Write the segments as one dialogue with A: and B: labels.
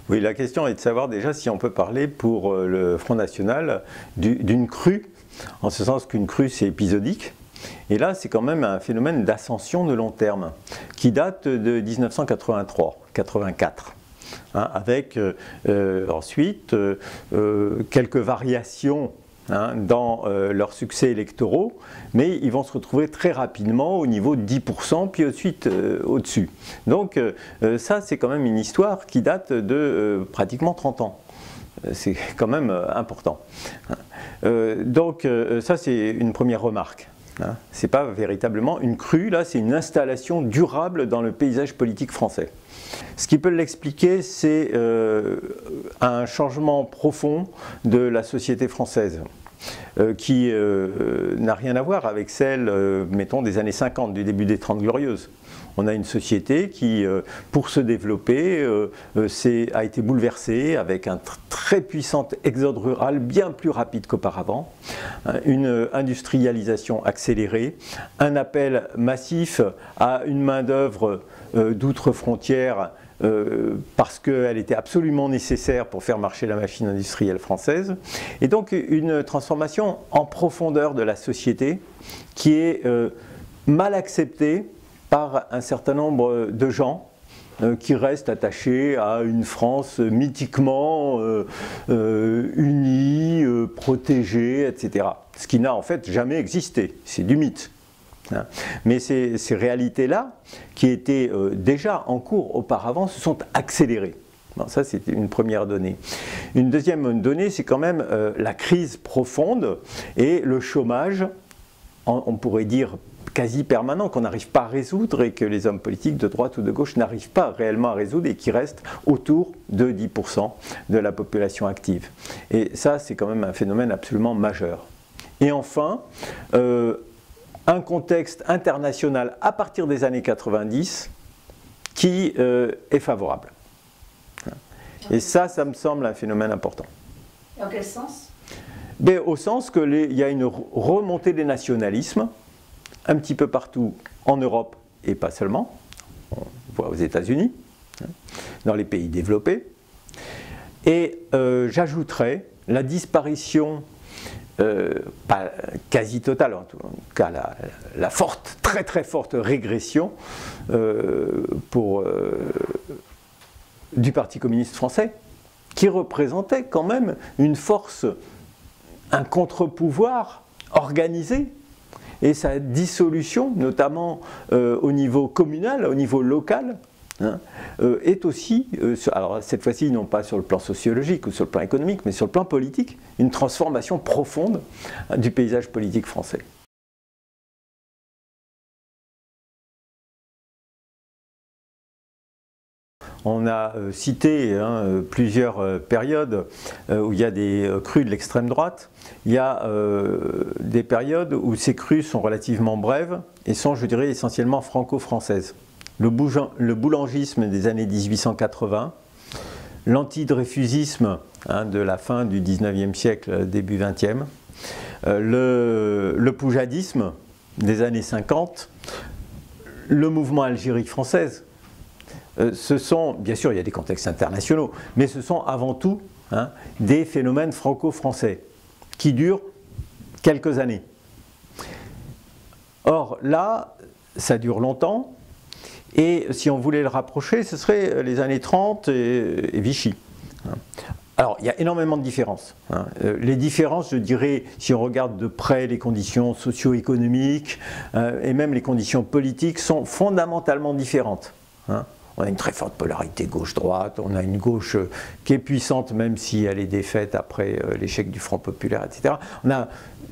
A: Oui, la question est de savoir déjà si on peut parler pour le Front National d'une crue, en ce sens qu'une crue c'est épisodique. Et là, c'est quand même un phénomène d'ascension de long terme, qui date de 1983-84. Avec ensuite quelques variations dans leurs succès électoraux, mais ils vont se retrouver très rapidement au niveau de 10%, puis ensuite au-dessus. Donc ça, c'est quand même une histoire qui date de pratiquement 30 ans. C'est quand même important. Donc ça, c'est une première remarque. Ce n'est pas véritablement une crue, là, c'est une installation durable dans le paysage politique français. Ce qui peut l'expliquer, c'est un changement profond de la société française, qui n'a rien à voir avec celle, mettons, des années 50, du début des 30 Glorieuses. On a une société qui, pour se développer, a été bouleversée avec un très puissant exode rural, bien plus rapide qu'auparavant, une industrialisation accélérée, un appel massif à une main-d'œuvre d'outre-frontière parce qu'elle était absolument nécessaire pour faire marcher la machine industrielle française, et donc une transformation en profondeur de la société qui est mal acceptée par un certain nombre de gens qui restent attachés à une France mythiquement unie, protégée, etc. Ce qui n'a en fait jamais existé, c'est du mythe. Mais ces réalités-là, qui étaient déjà en cours auparavant, se sont accélérées. Bon, ça, c'est une première donnée. Une deuxième donnée, c'est quand même la crise profonde et le chômage, on pourrait dire quasi permanent, qu'on n'arrive pas à résoudre et que les hommes politiques de droite ou de gauche n'arrivent pas réellement à résoudre et qui restent autour de 10% de la population active. Et ça, c'est quand même un phénomène absolument majeur. Et enfin, un contexte international à partir des années 90 qui est favorable. Et ça me semble un phénomène important.
B: Et en quel sens?
A: Mais au sens qu'il y a une remontée des nationalismes, un petit peu partout en Europe et pas seulement, on voit aux États-Unis, dans les pays développés. Et j'ajouterais la disparition, pas quasi totale, en tout cas la forte, très très forte régression du Parti communiste français, qui représentait quand même une force, un contre-pouvoir organisé, et sa dissolution, notamment au niveau communal, au niveau local, est aussi, alors cette fois-ci non pas sur le plan sociologique ou sur le plan économique, mais sur le plan politique, une transformation profonde du paysage politique français. On a cité plusieurs périodes où il y a des crues de l'extrême droite. Il y a des périodes où ces crues sont relativement brèves et sont, je dirais, essentiellement franco-françaises. Le boulangisme des années 1880, l'antidreyfusisme de la fin du 19e siècle, début 20e, le poujadisme des années 50, le mouvement Algérie française. Ce sont, bien sûr, il y a des contextes internationaux, mais ce sont avant tout des phénomènes franco-français qui durent quelques années. Or, là, ça dure longtemps, et si on voulait le rapprocher, ce serait les années 30 et Vichy. Alors, il y a énormément de différences. Les différences, je dirais, si on regarde de près les conditions socio-économiques et même les conditions politiques, sont fondamentalement différentes. On a une très forte polarité gauche-droite, on a une gauche qui est puissante même si elle est défaite après l'échec du Front populaire, etc.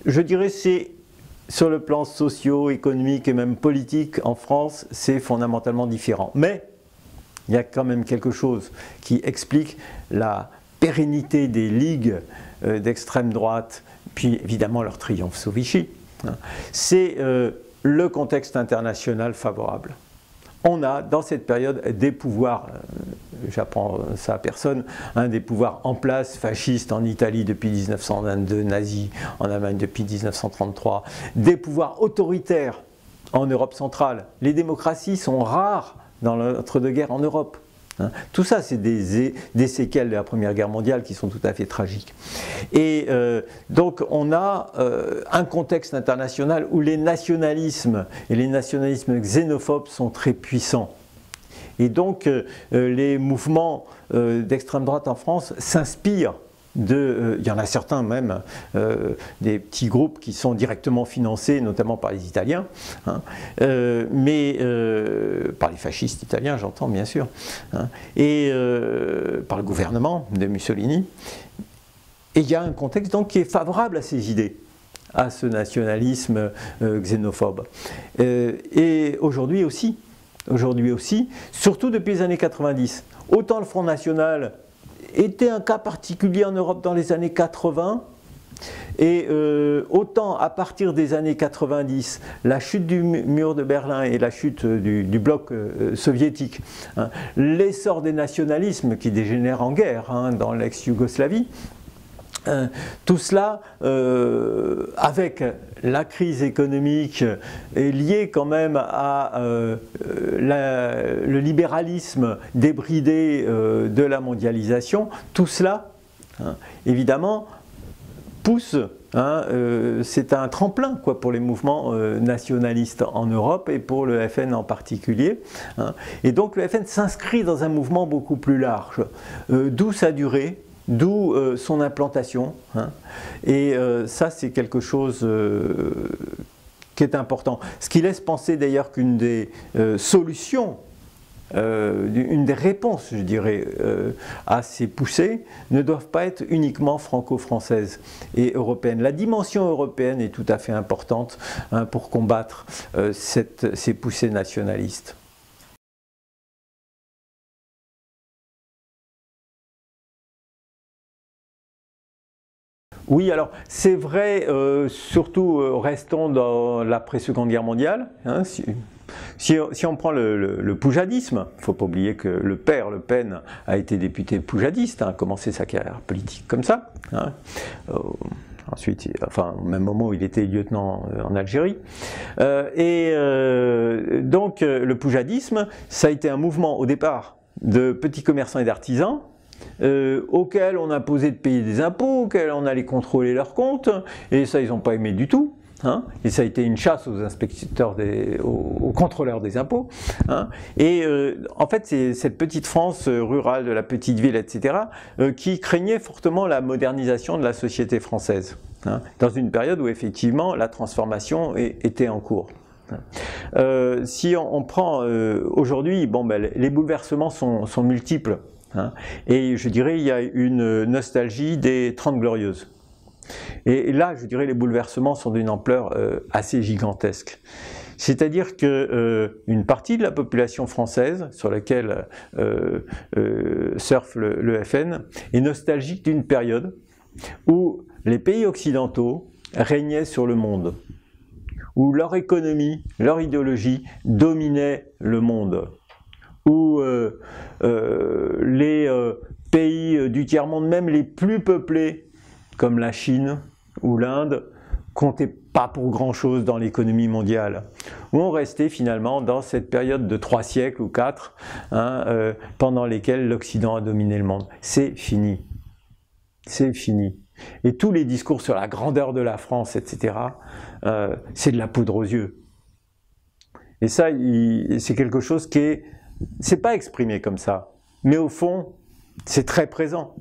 A: Je dirais, c'est sur le plan socio-économique et même politique en France, c'est fondamentalement différent. Mais il y a quand même quelque chose qui explique la pérennité des ligues d'extrême droite, puis évidemment leur triomphe sous Vichy. C'est le contexte international favorable. On a dans cette période des pouvoirs, j'apprends ça à personne, des pouvoirs en place, fascistes en Italie depuis 1922, nazis en Allemagne depuis 1933, des pouvoirs autoritaires en Europe centrale. Les démocraties sont rares dans l'entre-deux-guerres en Europe. Tout ça, c'est des séquelles de la Première Guerre mondiale qui sont tout à fait tragiques. Et donc, on a un contexte international où les nationalismes et les nationalismes xénophobes sont très puissants. Et donc, les mouvements d'extrême droite en France s'inspirent il y en a certains même, des petits groupes qui sont directement financés, notamment par les Italiens, mais par les fascistes italiens, j'entends bien sûr, et par le gouvernement de Mussolini. Et il y a un contexte donc qui est favorable à ces idées, à ce nationalisme xénophobe. Et aujourd'hui aussi, surtout depuis les années 90, autant le Front National était un cas particulier en Europe dans les années 80, et autant à partir des années 90, la chute du mur de Berlin et la chute du bloc soviétique, l'essor des nationalismes qui dégénèrent en guerre dans l'ex-Yougoslavie, tout cela, avec la crise économique, est lié quand même à le libéralisme débridé de la mondialisation. Tout cela, évidemment, pousse, c'est un tremplin pour les mouvements nationalistes en Europe et pour le FN en particulier. Et donc le FN s'inscrit dans un mouvement beaucoup plus large, d'où sa durée, d'où son implantation, et ça c'est quelque chose qui est important. Ce qui laisse penser d'ailleurs qu'une des solutions, une des réponses, je dirais, à ces poussées ne doivent pas être uniquement franco-françaises et européennes. La dimension européenne est tout à fait importante pour combattre ces poussées nationalistes. Oui, alors c'est vrai, surtout restons dans l'après-Seconde Guerre mondiale. Si on prend le poujadisme, il ne faut pas oublier que le père Le Pen a été député poujadiste, a commencé sa carrière politique comme ça. Ensuite, enfin, au même moment où il était lieutenant en Algérie. Donc, le poujadisme, ça a été un mouvement au départ de petits commerçants et d'artisans, auxquels on imposait de payer des impôts, auxquels on allait contrôler leurs comptes, et ça ils n'ont pas aimé du tout. Et ça a été une chasse aux inspecteurs, aux contrôleurs des impôts. En fait, c'est cette petite France rurale de la petite ville, etc., qui craignait fortement la modernisation de la société française, dans une période où effectivement la transformation était en cours. Si on prend aujourd'hui, les bouleversements sont multiples. Et je dirais il y a une nostalgie des 30 Glorieuses. Et là, je dirais les bouleversements sont d'une ampleur assez gigantesque. C'est-à-dire qu'une partie de la population française, sur laquelle surfe le FN, est nostalgique d'une période où les pays occidentaux régnaient sur le monde, où leur économie, leur idéologie dominait le monde, où les pays du tiers-monde, même les plus peuplés, comme la Chine ou l'Inde, comptaient pas pour grand-chose dans l'économie mondiale, où on restait finalement dans cette période de 3 siècles ou 4, pendant lesquels l'Occident a dominé le monde. C'est fini. C'est fini. Et tous les discours sur la grandeur de la France, etc., c'est de la poudre aux yeux. Et ça, c'est quelque chose qui est... C'est pas exprimé comme ça, mais au fond, c'est très présent.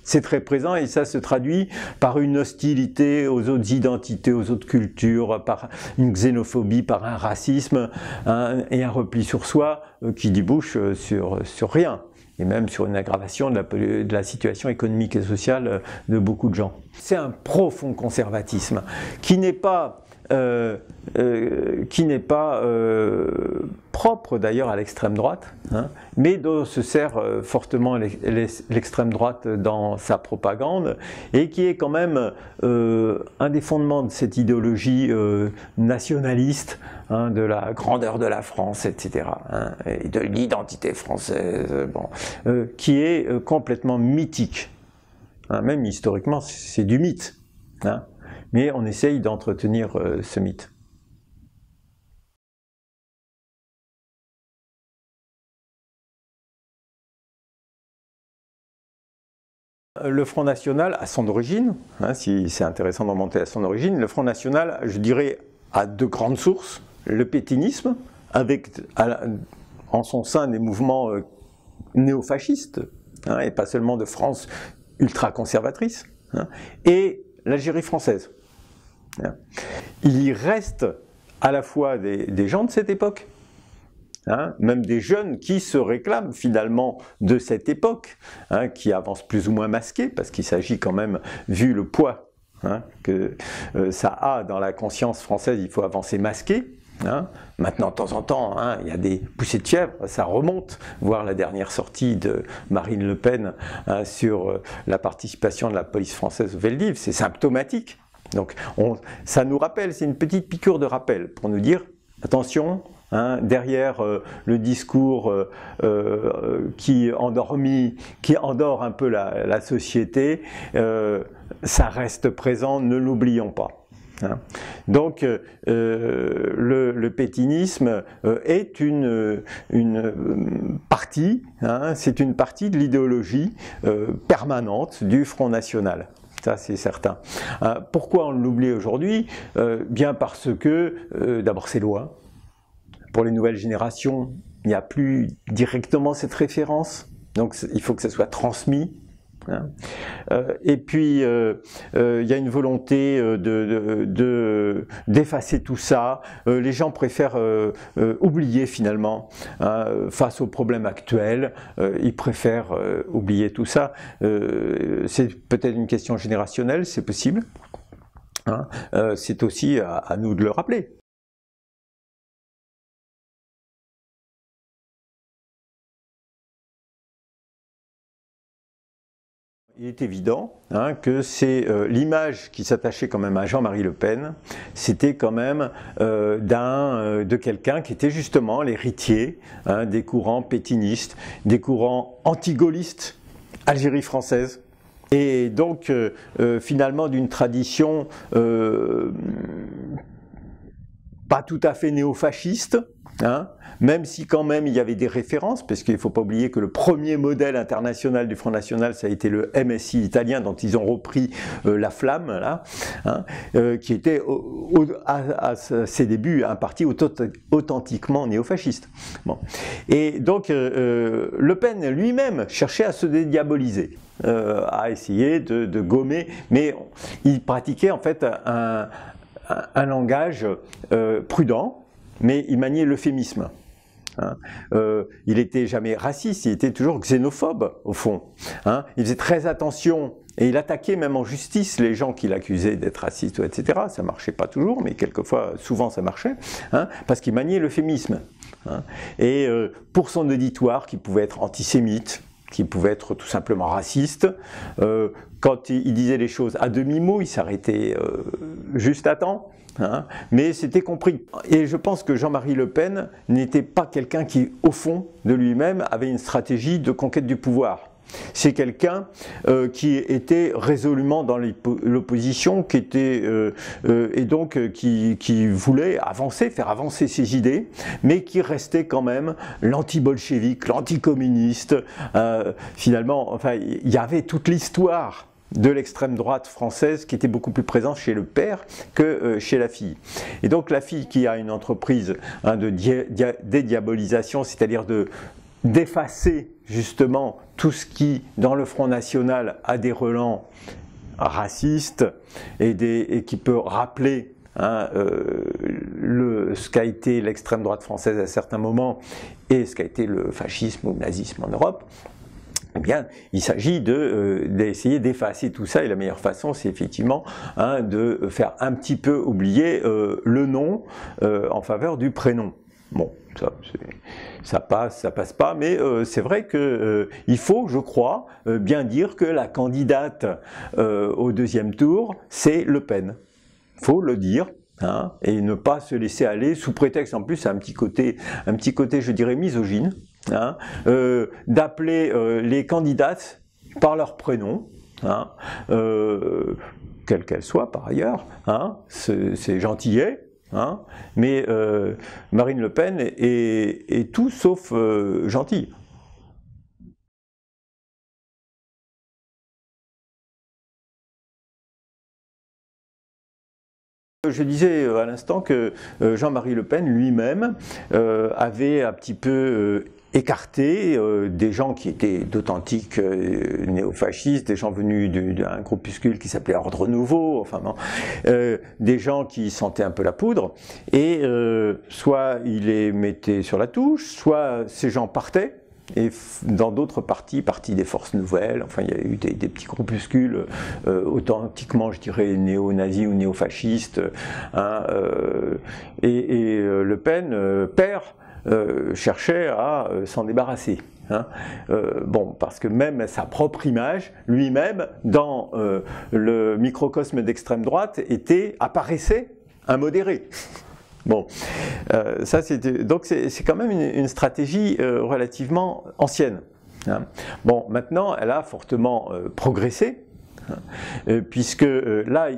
A: C'est très présent et ça se traduit par une hostilité aux autres identités, aux autres cultures, par une xénophobie, par un racisme et un repli sur soi qui débouche sur rien. Et même sur une aggravation de la situation économique et sociale de beaucoup de gens. C'est un profond conservatisme qui n'est pas propre d'ailleurs à l'extrême droite, mais dont se sert fortement l'extrême droite dans sa propagande, et qui est quand même un des fondements de cette idéologie nationaliste, de la grandeur de la France, etc., et de l'identité française, qui est complètement mythique. Même historiquement, c'est du mythe. Mais on essaye d'entretenir ce mythe. Le Front National, à son origine, hein, si c'est intéressant de remonter à son origine, le Front National, je dirais, a deux grandes sources. Le pétainisme, avec en son sein des mouvements néofascistes, hein, et pas seulement de France ultra-conservatrice, hein, et l'Algérie française. Hein. Il y reste à la fois des gens de cette époque, hein, même des jeunes qui se réclament finalement de cette époque, hein, qui avancent plus ou moins masqués, parce qu'il s'agit quand même, vu le poids hein, que ça a dans la conscience française, il faut avancer masqué. Hein. Maintenant, de temps en temps, hein, il y a des poussées de fièvre, ça remonte, voir la dernière sortie de Marine Le Pen hein, sur la participation de la police française au Veldiv, c'est symptomatique. Donc ça nous rappelle, c'est une petite piqûre de rappel pour nous dire, attention, hein, derrière le discours qui endort un peu la société, ça reste présent, ne l'oublions pas. Hein. Donc le pétainisme est une partie, hein, c'est une partie de l'idéologie permanente du Front National. Ça, c'est certain. Pourquoi on l'oublie aujourd'hui? Bien parce que, d'abord, c'est loin. Pour les nouvelles générations, il n'y a plus directement cette référence. Donc, il faut que ça soit transmis. Hein. Et puis, il y a une volonté d'effacer tout ça. Les gens préfèrent oublier finalement face aux problèmes actuels. Ils préfèrent oublier tout ça. C'est peut-être une question générationnelle, c'est possible. Hein. C'est aussi à nous de le rappeler. Il est évident hein, que c'est l'image qui s'attachait quand même à Jean-Marie Le Pen, c'était quand même de quelqu'un qui était justement l'héritier hein, des courants pétainistes, des courants anti-gaullistes, Algérie française, et donc finalement d'une tradition pas tout à fait néofasciste, hein, même si quand même il y avait des références, parce qu'il ne faut pas oublier que le premier modèle international du Front National, ça a été le MSI italien, dont ils ont repris la flamme, là, hein, qui était à ses débuts un parti authentiquement néofasciste. Bon. Et donc Le Pen lui-même cherchait à se dédiaboliser, à essayer de gommer, mais il pratiquait en fait un langage prudent, mais il maniait l'euphémisme. Hein. Il n'était jamais raciste, il était toujours xénophobe au fond. Hein. Il faisait très attention et il attaquait même en justice les gens qui l'accusaient d'être racistes, etc. Ça ne marchait pas toujours, mais quelquefois, souvent ça marchait, hein, parce qu'il maniait l'euphémisme. Hein. Et pour son auditoire, qui pouvait être antisémite, qui pouvait être tout simplement raciste, quand il disait les choses à demi-mot, il s'arrêtait juste à temps. Hein, mais c'était compris. Et je pense que Jean-Marie Le Pen n'était pas quelqu'un qui, au fond de lui-même, avait une stratégie de conquête du pouvoir. C'est quelqu'un qui était résolument dans l'opposition, qui était et donc qui voulait avancer, faire avancer ses idées, mais qui restait quand même l'anti-bolchevique, l'anticommuniste. Finalement, enfin, il y avait toute l'histoire de l'extrême droite française qui était beaucoup plus présente chez le père que chez la fille. Et donc la fille qui a une entreprise hein, de dédiabolisation, c'est-à-dire d'effacer justement tout ce qui, dans le Front National, a des relents racistes et qui peut rappeler hein, ce qu'a été l'extrême droite française à certains moments et ce qu'a été le fascisme ou le nazisme en Europe. Eh bien, il s'agit d'essayer d'effacer tout ça, et la meilleure façon, c'est effectivement hein, de faire un petit peu oublier le nom en faveur du prénom. Bon, ça passe pas, mais c'est vrai qu'il faut, je crois, bien dire que la candidate au deuxième tour, c'est Le Pen. Il faut le dire. Hein, et ne pas se laisser aller sous prétexte, en plus, à un petit côté, je dirais, misogyne, hein, d'appeler les candidates par leur prénom, hein, quelle qu'elle soit par ailleurs, hein, c'est gentillet, hein, mais Marine Le Pen est tout sauf gentille. Je disais à l'instant que Jean-Marie Le Pen lui-même avait un petit peu écarté des gens qui étaient d'authentiques néofascistes, des gens venus d'un groupuscule qui s'appelait Ordre Nouveau, enfin non, des gens qui sentaient un peu la poudre, et soit il les mettait sur la touche, soit ces gens partaient, et dans d'autres partis des Forces Nouvelles, enfin il y a eu des petits groupuscules authentiquement, je dirais, néo-nazis ou néo-fascistes, hein, et Le Pen, père, cherchait à s'en débarrasser. Hein. Bon, parce que même sa propre image, lui-même, dans le microcosme d'extrême droite, apparaissait immodéré. Bon, donc c'est quand même une stratégie relativement ancienne. Hein. Bon, maintenant, elle a fortement progressé, puisque là,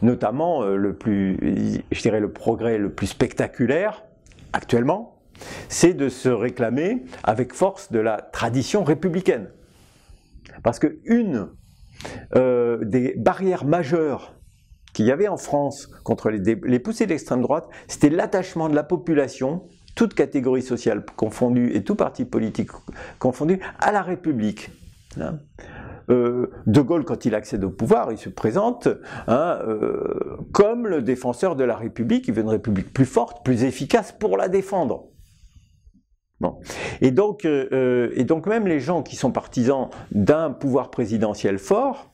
A: notamment, je dirais le progrès le plus spectaculaire, actuellement, c'est de se réclamer avec force de la tradition républicaine. Parce que une des barrières majeures qu'il y avait en France contre les poussées de l'extrême droite, c'était l'attachement de la population, toute catégorie sociale confondue et tout parti politique confondu, à la République. Hein. De Gaulle, quand il accède au pouvoir, il se présente comme le défenseur de la République. Il veut une République plus forte, plus efficace pour la défendre. Bon. Et donc même les gens qui sont partisans d'un pouvoir présidentiel fort,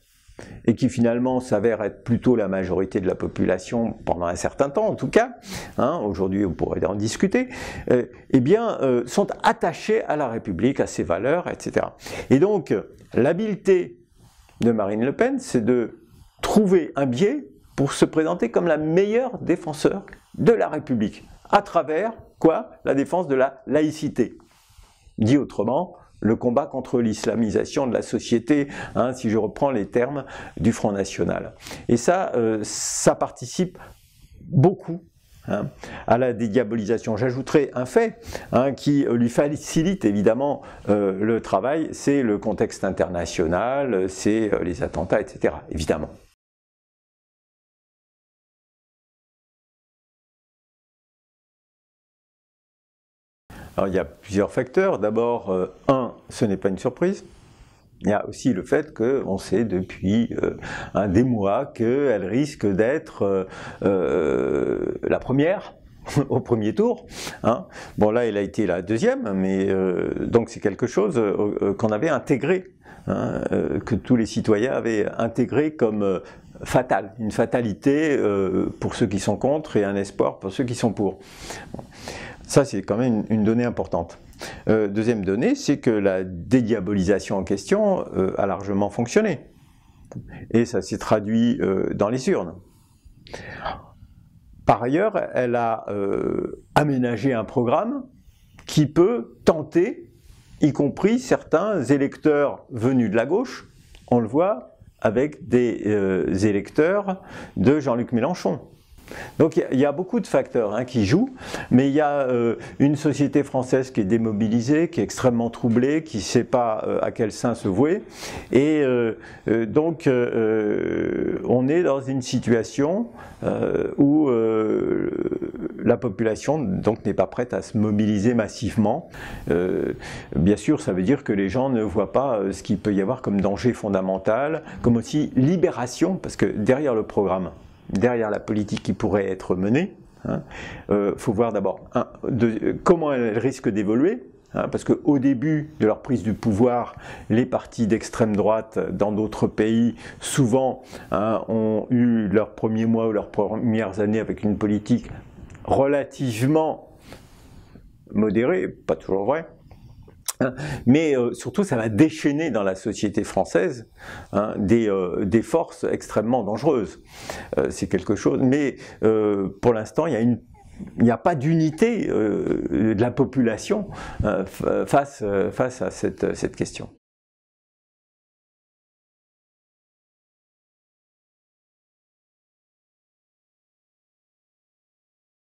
A: et qui finalement s'avère être plutôt la majorité de la population pendant un certain temps en tout cas, hein, aujourd'hui on pourrait en discuter, sont attachés à la République, à ses valeurs, etc. Et donc l'habileté de Marine Le Pen, c'est de trouver un biais pour se présenter comme la meilleure défenseur de la République, à travers quoi? La défense de la laïcité. Dit autrement, le combat contre l'islamisation de la société, hein, si je reprends les termes du Front National. Et ça participe beaucoup, hein, à la dédiabolisation. J'ajouterai un fait, hein, qui lui facilite évidemment le travail, c'est le contexte international, c'est les attentats, etc. évidemment. Alors il y a plusieurs facteurs. D'abord, ce n'est pas une surprise. Il y a aussi le fait qu'on sait depuis des mois qu'elle risque d'être la première au premier tour. Hein. Bon là, elle a été la deuxième, mais donc c'est quelque chose qu'on avait intégré, hein, que tous les citoyens avaient intégré comme fatal, une fatalité pour ceux qui sont contre et un espoir pour ceux qui sont pour. Bon. Ça, c'est quand même une donnée importante. Deuxième donnée, c'est que la dédiabolisation en question a largement fonctionné. Et ça s'est traduit dans les urnes. Par ailleurs, elle a aménagé un programme qui peut tenter, y compris certains électeurs venus de la gauche, on le voit avec des électeurs de Jean-Luc Mélenchon. Donc il y a beaucoup de facteurs, hein, qui jouent, mais il y a une société française qui est démobilisée, qui est extrêmement troublée, qui ne sait pas à quel sein se vouer, et donc on est dans une situation où la population donc n'est pas prête à se mobiliser massivement. Bien sûr, ça veut dire que les gens ne voient pas ce qu'il peut y avoir comme danger fondamental, comme aussi libération, parce que derrière le programme, derrière la politique qui pourrait être menée, hein, faut voir d'abord comment elle risque d'évoluer, hein, parce qu'au début de leur prise du pouvoir, les partis d'extrême droite dans d'autres pays, souvent, hein, ont eu leurs premiers mois ou leurs premières années avec une politique relativement modérée, pas toujours vrai, mais surtout ça va déchaîner dans la société française, hein, des forces extrêmement dangereuses. C'est quelque chose, mais pour l'instant il n'y a pas d'unité de la population face à cette question.